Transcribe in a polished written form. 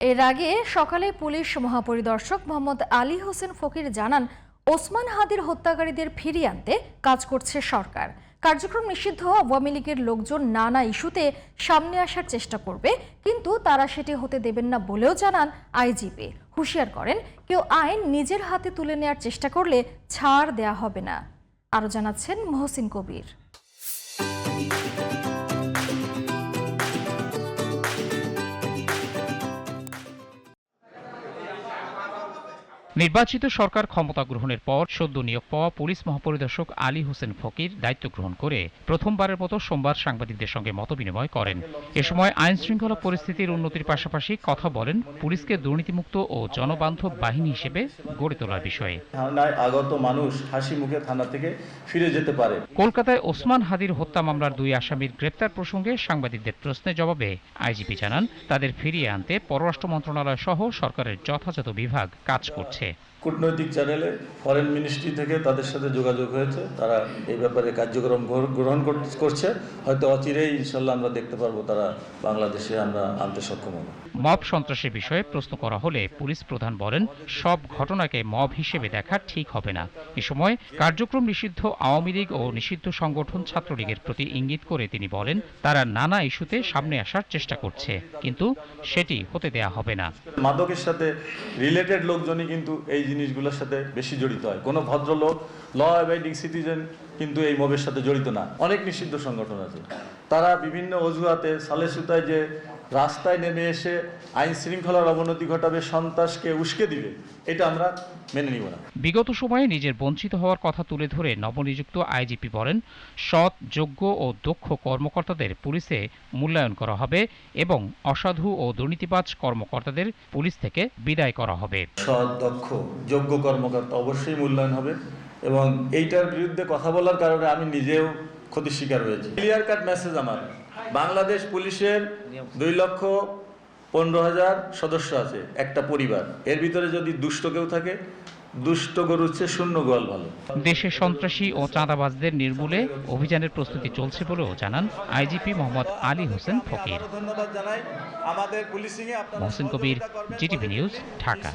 এর আগে সকালে পুলিশ মহাপরিদর্শক মোহাম্মদ আলী হোসেন ফকির জানান, ওসমান হাদির হত্যাকারীদের ফিরিয়ে আনতে কাজ করছে সরকার। কার্যক্রম নিষিদ্ধ আওয়ামী লীগের লোকজন নানা ইস্যুতে সামনে আসার চেষ্টা করবে, কিন্তু তারা সেটি হতে দেবেন না বলেও জানান আইজিপি। হুঁশিয়ার করেন, কেউ আইন নিজের হাতে তুলে নেওয়ার চেষ্টা করলে ছাড় দেয়া হবে না। আরও জানাচ্ছেন মহসিন কবির। নির্বাচিত সরকার ক্ষমতা গ্রহণের পর সদ্য নিয়োগ পাওয়া পুলিশ মহাপরিদর্শক আলী হোসেন ফকির দায়িত্ব গ্রহণ করে প্রথমবারের মতো সোমবার সাংবাদিকদের সঙ্গে মতবিনিময় করেন। এ সময় আইন শৃঙ্খলা পরিস্থিতির উন্নতির পাশাপাশি কথা বলেন পুলিশকে দুর্নীতিমুক্ত ও জনবান্ধব বাহিনী হিসেবে গড়ে তোলার বিষয়ে। আগত মানুষ হাসি মুখে থানা থেকে ফিরে যেতে পারে। কলকাতায় ওসমান হাদির হত্যা মামলার 2 আসামির গ্রেপ্তার প্রসঙ্গে সাংবাদিকদের প্রশ্নের জবাবে আইজিপি জানান, তাদের ফিরিয়ে আনতে পররাষ্ট্র মন্ত্রণালয় সহ সরকারের যথাযথ বিভাগ কাজ করছে। কূটনৈতিক চ্যানেলে ফরেন মিনিস্ট্রি থেকে তাদের সাথে যোগাযোগ হয়েছে, তারা এই ব্যাপারে কার্যক্রম গ্রহণ করছে। হয়তো অচিরেই ইনশাল্লাহ আমরা দেখতে পারবো তারা বাংলাদেশে আমরা আনতে সক্ষম হব। মব সন্ত্রাসের বিষয়ে প্রশ্ন করা হলে পুলিশ প্রধান বলেন, সব ঘটনাকে মব হিসেবে দেখা ঠিক হবে না। এ সময় কার্যক্রম নিষিদ্ধ আওয়ামী লীগ ও নিষিদ্ধ সংগঠন ছাত্রলীগের প্রতি ইঙ্গিত করে তিনি বলেন, তারা নানা ইস্যুতে সামনে আসার চেষ্টা করছে, কিন্তু সেটি হতে দেয়া হবে না। মাদকের সাথে রিলেটেড লোকজনই কিন্তু এই জিনিসগুলোর সাথে বেশি জড়িত হয়। কোনো ভদ্রলোক, ল অ্যাবাইডিং সিটিজেন কিন্তু এই মবের সাথে জড়িত না। অনেক নিষিদ্ধ সংগঠন আছে, তারা বিভিন্ন অজুহাতে সালে সুতায় যে রাস্তায় নেমে এসে আইন শৃঙ্খলার অবনতি ঘটাবে, সন্ত্রাসকে উস্কে দিবে, এটা আমরা মেনে নিব না। বিগত সময়ে নিজের বঞ্চিত হওয়ার কথা তুলে ধরে নবনিযুক্ত আইজিপি বলেন, সৎ, যোগ্য ও দক্ষ কর্মকর্তাদের পুলিশে মূল্যায়ন করা হবে এবং অসাধু ও দুর্নীতিবাজ কর্মকর্তাদের পুলিশ থেকে বিদায় করা হবে। সৎ, দক্ষ, যোগ্য কর্মকর্তা অবশ্যই মূল্যায়ন হবে এবং এইটার বিরুদ্ধে কথা বলার কারণে আমি নিজেও ক্ষতির শিকার হয়েছি। ক্লিয়ার কাট মেসেজ আমার, বাংলাদেশ পুলিশের 2,15,000 সদস্য আছে, একটা পরিবার। এর ভিতরে যদি দুষ্ট কেউ থাকে, দুষ্ট গরুর চেয়ে শূন্য গোয়াল ভালো। দেশে সন্ত্রাসী ও চাঁদাবাজদের নির্মূলে অভিযানের প্রস্তুতি চলছে বলেও জানান আইজিপি মোহাম্মদ আলী হোসেন ফকির। ধন্যবাদ জানাই আমাদের পুলিশিংয়ে আপনারা। মহসিন কবির, জিটিভি নিউজ, ঢাকা।